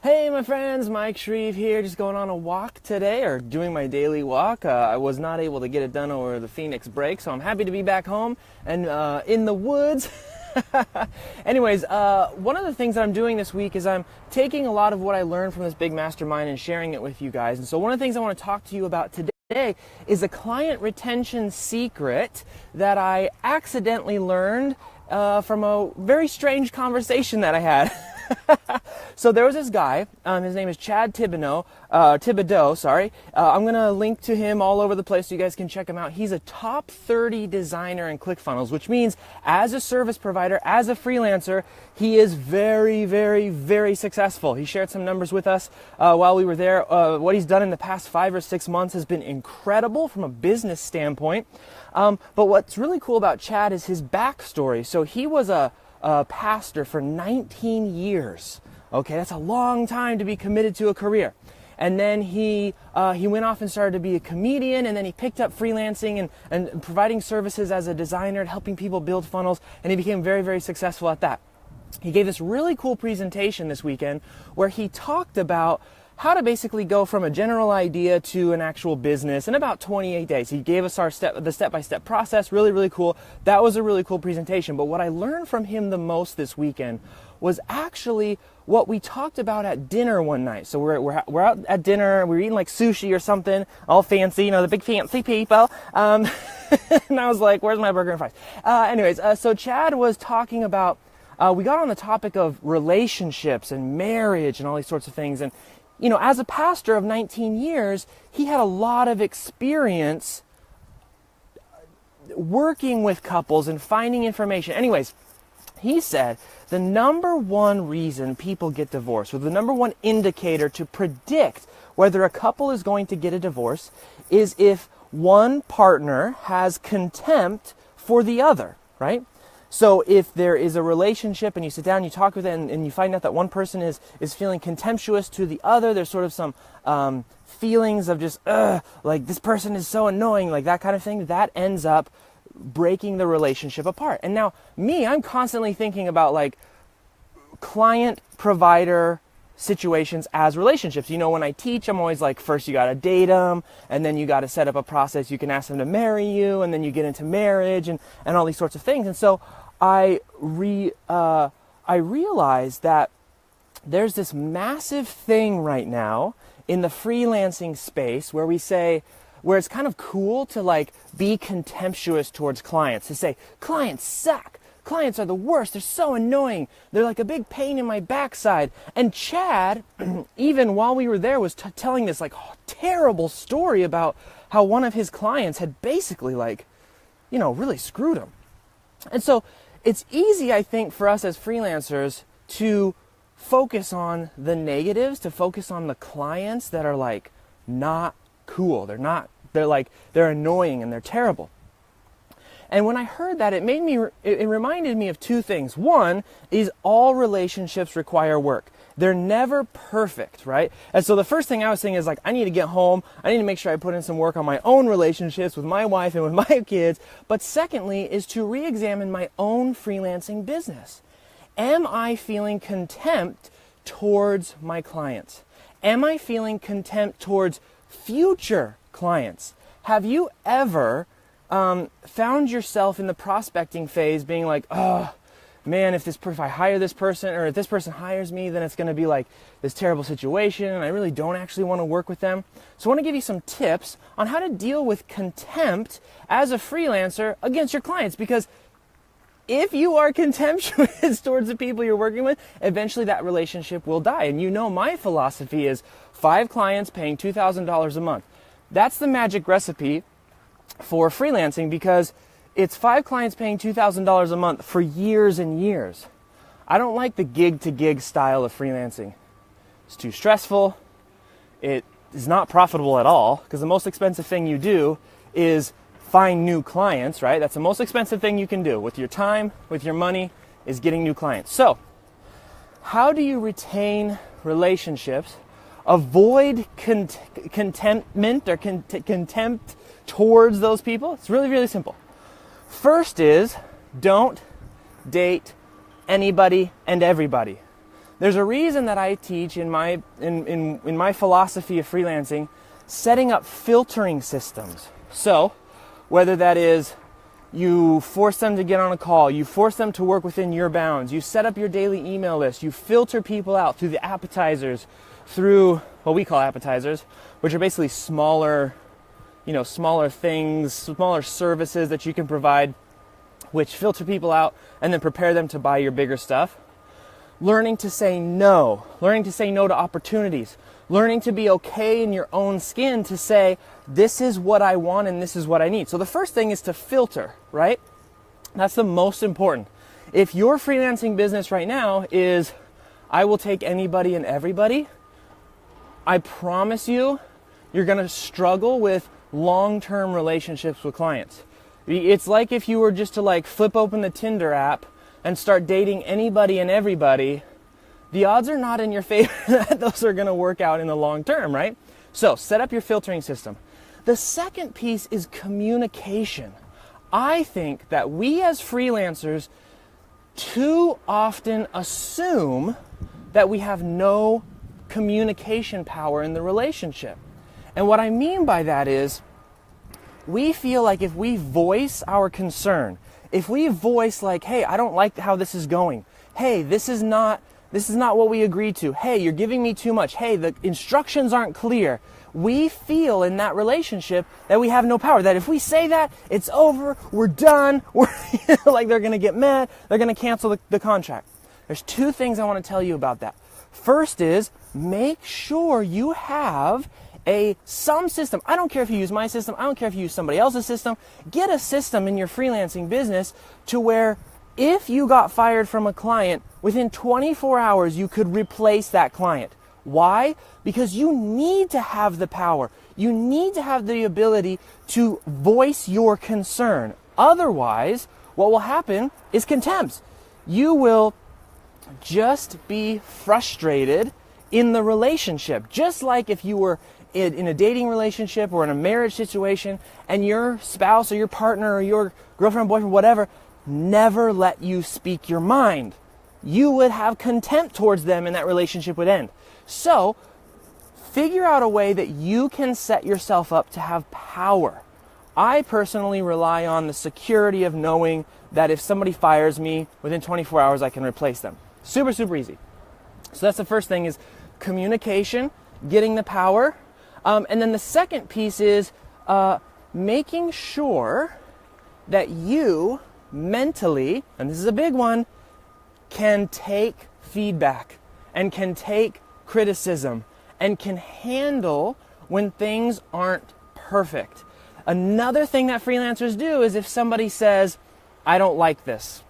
Hey my friends, Mike Shreve here, just going on a walk today, or doing my daily walk. I was not able to get it done over the Phoenix break, so I'm happy to be back home and in the woods. Anyways, one of the things that I'm doing this week is I'm taking a lot of what I learned from this big mastermind and sharing it with you guys. And so one of the things I want to talk to you about today is a client retention secret that I accidentally learned from a very strange conversation that I had. So there was this guy, his name is Chad Thibodeau. I'm going to link to him all over the place so you guys can check him out. He's a top 30 designer in ClickFunnels, which means as a service provider, as a freelancer, he is very, very, very successful. He shared some numbers with us while we were there. What he's done in the past 5 or 6 months has been incredible from a business standpoint. But what's really cool about Chad is his backstory. So he was a pastor for 19 years. Okay, that's a long time to be committed to a career. And then he went off and started to be a comedian, and then he picked up freelancing and providing services as a designer and helping people build funnels, and he became very, very successful at that. He gave this really cool presentation this weekend where he talked about how to basically go from a general idea to an actual business in about 28 days. He gave us the step-by-step process, really, really cool. That was a really cool presentation. But what I learned from him the most this weekend was actually what we talked about at dinner one night. So we're out at dinner, we're eating like sushi or something, all fancy, you know, the big fancy people. And I was like, where's my burger and fries? So Chad was talking about, we got on the topic of relationships and marriage and all these sorts of things. And you know, as a pastor of 19 years, he had a lot of experience working with couples and finding information. Anyways, he said the number one reason people get divorced, or the number one indicator to predict whether a couple is going to get a divorce, is if one partner has contempt for the other, right? So if there is a relationship and you sit down, you talk with it, and you find out that one person is feeling contemptuous to the other, there's sort of some feelings of just, like this person is so annoying, like that kind of thing, that ends up breaking the relationship apart. And now I'm constantly thinking about like client-provider situations as relationships. You know, when I teach, I'm always like, first you got to date them, and then you got to set up a process. You can ask them to marry you, and then you get into marriage and all these sorts of things. And so I realized that there's this massive thing right now in the freelancing space where it's kind of cool to like be contemptuous towards clients, to say, clients suck. Clients are the worst. They're so annoying. They're like a big pain in my backside. And Chad, even while we were there, was telling this like terrible story about how one of his clients had basically like, you know, really screwed him. And so it's easy, I think, for us as freelancers to focus on the negatives, to focus on the clients that are like not cool. They're annoying and they're terrible. And when I heard that, it reminded me of two things. One is all relationships require work. They're never perfect, right? And so the first thing I was thinking is like, I need to get home. I need to make sure I put in some work on my own relationships with my wife and with my kids. But secondly is to re-examine my own freelancing business. Am I feeling contempt towards my clients? Am I feeling contempt towards future clients? Have you ever found yourself in the prospecting phase being like, oh man, if I hire this person, or if this person hires me, then it's going to be like this terrible situation and I really don't actually want to work with them. So I want to give you some tips on how to deal with contempt as a freelancer against your clients, because if you are contemptuous towards the people you're working with, eventually that relationship will die. And you know my philosophy is 5 clients paying $2,000 a month. That's the magic recipe for freelancing, because it's 5 clients paying $2,000 a month for years and years. I don't like the gig-to-gig style of freelancing. It's too stressful. It is not profitable at all, because the most expensive thing you do is find new clients, right? That's the most expensive thing you can do with your time, with your money, is getting new clients. So, how do you retain relationships, avoid contentment or contempt towards those people? It's really, really simple. First is, don't date anybody and everybody. There's a reason that I teach in my philosophy of freelancing, setting up filtering systems. So, whether that is you force them to get on a call, you force them to work within your bounds, you set up your daily email list, you filter people out through the appetizers, through what we call appetizers, which are basically smaller things, smaller services that you can provide, which filter people out and then prepare them to buy your bigger stuff. Learning to say no to opportunities, learning to be okay in your own skin to say, this is what I want and this is what I need. So the first thing is to filter, right? That's the most important. If your freelancing business right now is, I will take anybody and everybody, I promise you're going to struggle with long-term relationships with clients. It's like if you were just to flip open the Tinder app and start dating anybody and everybody, the odds are not in your favor that those are going to work out in the long term, right? So set up your filtering system. The second piece is communication. I think that we as freelancers too often assume that we have no communication power in the relationship. And what I mean by that is, we feel like if we voice our concern, if we voice hey, I don't like how this is going. Hey, this is not what we agreed to. Hey, you're giving me too much. Hey, the instructions aren't clear. We feel in that relationship that we have no power. That if we say that, it's over, we're done, they're going to get mad, they're going to cancel the contract. There's two things I want to tell you about that. First is, make sure you have some system. I don't care if you use my system. I don't care if you use somebody else's system. Get a system in your freelancing business to where if you got fired from a client, within 24 hours, you could replace that client. Why? Because you need to have the power. You need to have the ability to voice your concern. Otherwise, what will happen is contempt. You will just be frustrated in the relationship. Just like if you were in a dating relationship or in a marriage situation and your spouse or your partner or your girlfriend, boyfriend, whatever, never let you speak your mind. You would have contempt towards them and that relationship would end. So, figure out a way that you can set yourself up to have power. I personally rely on the security of knowing that if somebody fires me, within 24 hours I can replace them. Super, super easy. So that's the first thing, is communication, getting the power. And then the second piece is making sure that you mentally, and this is a big one, can take feedback and can take criticism and can handle when things aren't perfect. Another thing that freelancers do is if somebody says, I don't like this.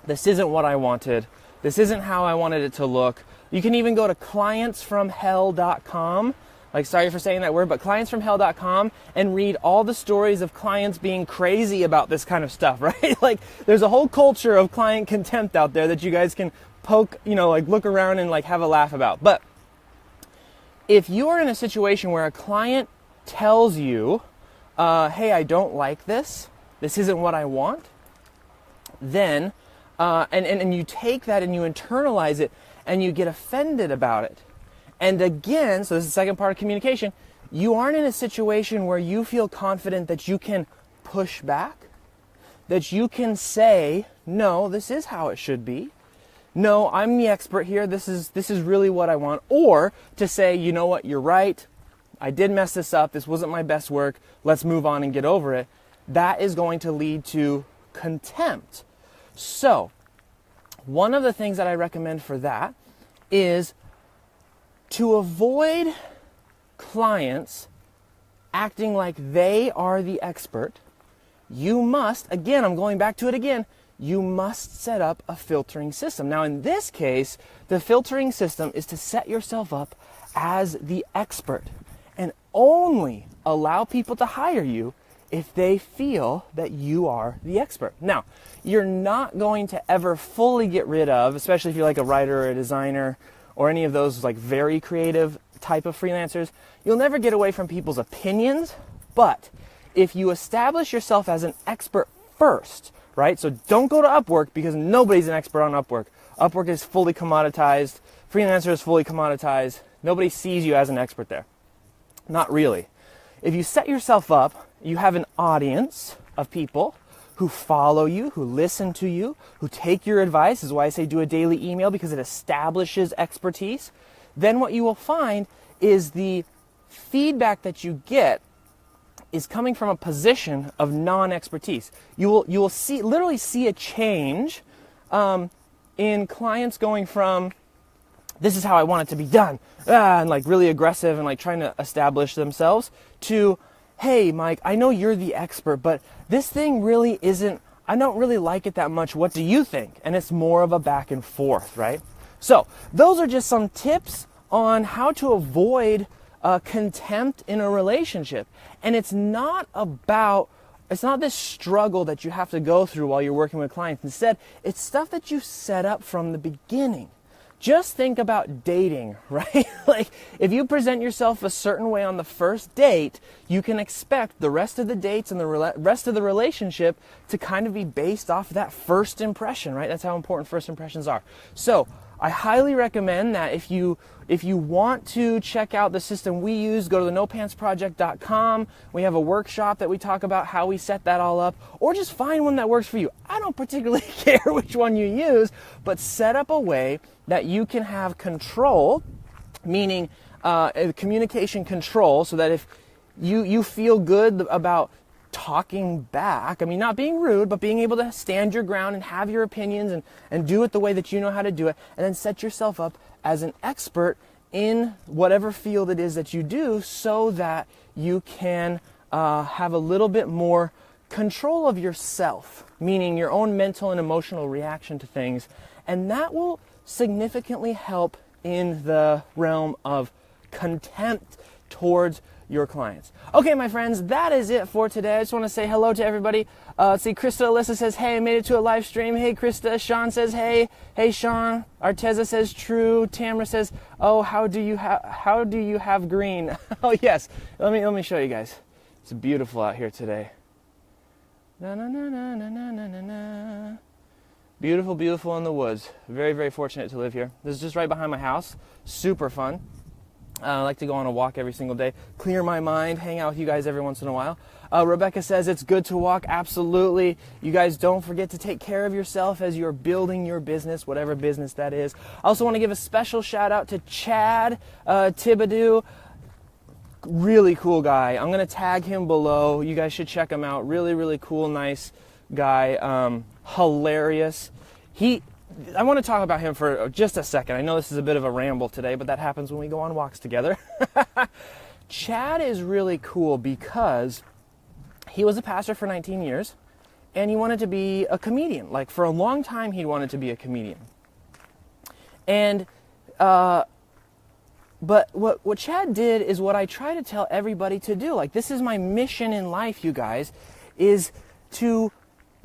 This isn't what I wanted. This isn't how I wanted it to look. You can even go to clientsfromhell.com. Sorry for saying that word, but clientsfromhell.com and read all the stories of clients being crazy about this kind of stuff, right? There's a whole culture of client contempt out there that you guys can poke, look around and have a laugh about. But if you're in a situation where a client tells you, hey, I don't like this, this isn't what I want, then, and you take that and you internalize it and you get offended about it. And again, so this is the second part of communication, you aren't in a situation where you feel confident that you can push back, that you can say, no, this is how it should be. No, I'm the expert here. This is really what I want. Or to say, you know what, you're right. I did mess this up. This wasn't my best work. Let's move on and get over it. That is going to lead to contempt. So, one of the things that I recommend for that is to avoid clients acting like they are the expert. You must, again, I'm going back to it again, you must set up a filtering system. Now, in this case, the filtering system is to set yourself up as the expert and only allow people to hire you if they feel that you are the expert. Now, you're not going to ever fully get rid of, especially if you're like a writer or a designer or any of those very creative type of freelancers, you'll never get away from people's opinions. But if you establish yourself as an expert first, right? So don't go to Upwork because nobody's an expert on Upwork. Upwork is fully commoditized. Freelancer is fully commoditized. Nobody sees you as an expert there. Not really. If you set yourself up, you have an audience of people who follow you, who listen to you, who take your advice. This is why I say do a daily email, because it establishes expertise. Then what you will find is the feedback that you get is coming from a position of non-expertise. You will literally see a change in clients going from this is how I want it to be done, and like really aggressive and like trying to establish themselves, to hey Mike, I know you're the expert, but this thing really isn't, I don't really like it that much. What do you think? And it's more of a back and forth, right? So those are just some tips on how to avoid contempt in a relationship. And it's not this struggle that you have to go through while you're working with clients. Instead, it's stuff that you set up from the beginning. Just think about dating, right? Like if you present yourself a certain way on the first date, you can expect the rest of the dates and the rest of the relationship to kind of be based off that first impression, right? That's how important first impressions are. So I highly recommend that if you want to check out the system we use, go to the nopantsproject.com. We have a workshop that we talk about how we set that all up, or just find one that works for you. I don't particularly care which one you use, but set up a way that you can have control, meaning communication control, so that if you feel good about talking back, I mean, not being rude, but being able to stand your ground and have your opinions and do it the way that you know how to do it, and then set yourself up as an expert in whatever field it is that you do, so that you can have a little bit more control of yourself, meaning your own mental and emotional reaction to things. And that will significantly help in the realm of contempt towards your clients. Okay, my friends, that is it for today. I just want to say hello to everybody. Let's see, Krista Alyssa says, hey, I made it to a live stream. Hey, Krista. Sean says, hey. Hey, Sean. Arteza says, true. Tamara says, oh, how do you have green? Oh, yes. Let me show you guys. It's beautiful out here today. Na na na na na na na na. Beautiful, beautiful in the woods. Very, very fortunate to live here. This is just right behind my house. Super fun. I like to go on a walk every single day, clear my mind, hang out with you guys every once in a while. Rebecca says it's good to walk. Absolutely. You guys don't forget to take care of yourself as you're building your business, whatever business that is. I also want to give a special shout out to Chad Thibodeau. Really cool guy. I'm going to tag him below. You guys should check him out. Really, really cool, nice guy. Hilarious. I want to talk about him for just a second. I know this is a bit of a ramble today, but that happens when we go on walks together. Chad is really cool because he was a pastor for 19 years, and he wanted to be a comedian. Like, for a long time, he wanted to be a comedian. And, but what Chad did is what I try to tell everybody to do. Like, this is my mission in life, you guys, is to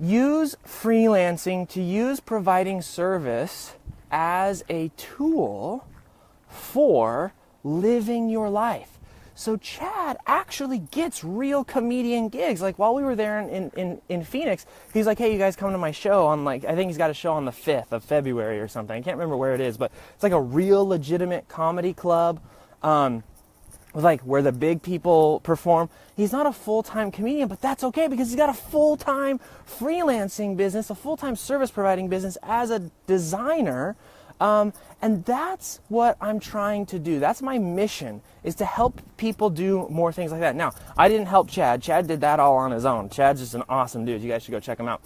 use freelancing, to use providing service as a tool for living your life. So Chad actually gets real comedian gigs. Like while we were there in Phoenix, he's like, hey, you guys come to my show on I think he's got a show on the 5th of February or something. I can't remember where it is, but it's like a real legitimate comedy club. Like where the big people perform. He's not a full-time comedian, but that's okay because he's got a full-time freelancing business, a full-time service providing business as a designer. And that's what I'm trying to do. That's my mission, is to help people do more things like that. Now, I didn't help Chad. Chad did that all on his own. Chad's just an awesome dude. You guys should go check him out.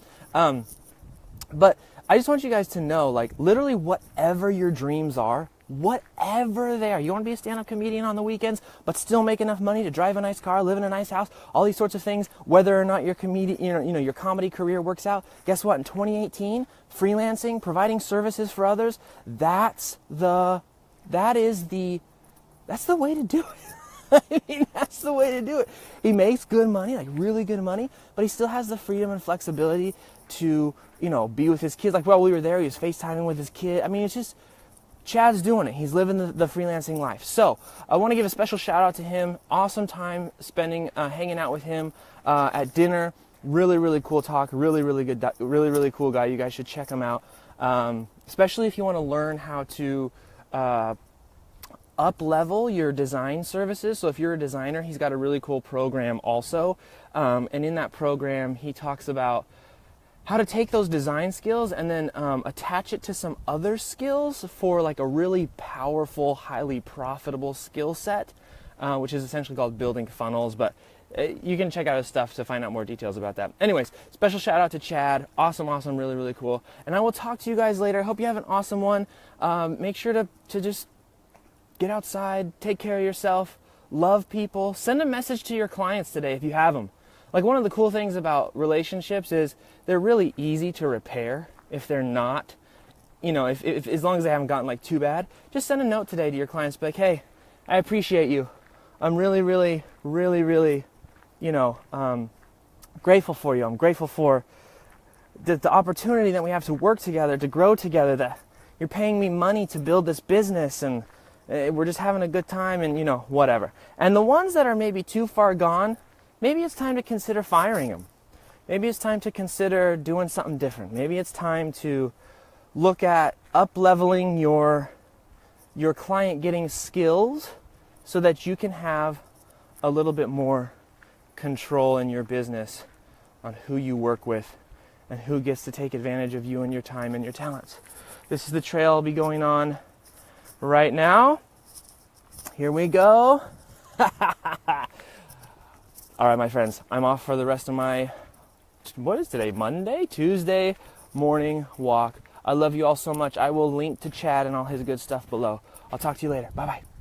But I just want you guys to know, like, literally whatever your dreams are, whatever they are. You want to be a stand-up comedian on the weekends, but still make enough money to drive a nice car, live in a nice house, all these sorts of things. Whether or not your your comedy career works out, guess what? In 2018, freelancing, providing services for others, that's the way to do it. I mean, that's the way to do it. He makes good money, like really good money, but he still has the freedom and flexibility to, be with his kids. Like while we were there, he was FaceTiming with his kid. I mean, it's just, Chad's doing it. He's living the freelancing life. So I want to give a special shout out to him. Awesome time spending, hanging out with him at dinner. Really, really cool talk. Really, really good, really, really cool guy. You guys should check him out. especially if you want to learn how to up level your design services. So if you're a designer, he's got a really cool program also. And in that program, he talks about how to take those design skills and then attach it to some other skills for like a really powerful, highly profitable skill set, which is essentially called building funnels. But you can check out his stuff to find out more details about that. Anyways, special shout out to Chad. Awesome, really, really cool. And I will talk to you guys later. I hope you have an awesome one. Make sure to just get outside, take care of yourself, love people. Send a message to your clients today if you have them. Like, one of the cool things about relationships is they're really easy to repair if they're not, if as long as they haven't gotten like too bad. Just send a note today to your clients, be like, hey, I appreciate you. I'm really, really, really, really, grateful for you. I'm grateful for the opportunity that we have to work together, to grow together, that you're paying me money to build this business, and we're just having a good time, and whatever. And the ones that are maybe too far gone, maybe it's time to consider firing them. Maybe it's time to consider doing something different. Maybe it's time to look at up-leveling your client getting skills so that you can have a little bit more control in your business on who you work with and who gets to take advantage of you and your time and your talents. This is the trail I'll be going on right now. Here we go. All right, my friends, I'm off for the rest of my, what is today, Tuesday morning walk. I love you all so much. I will link to Chad and all his good stuff below. I'll talk to you later. Bye-bye.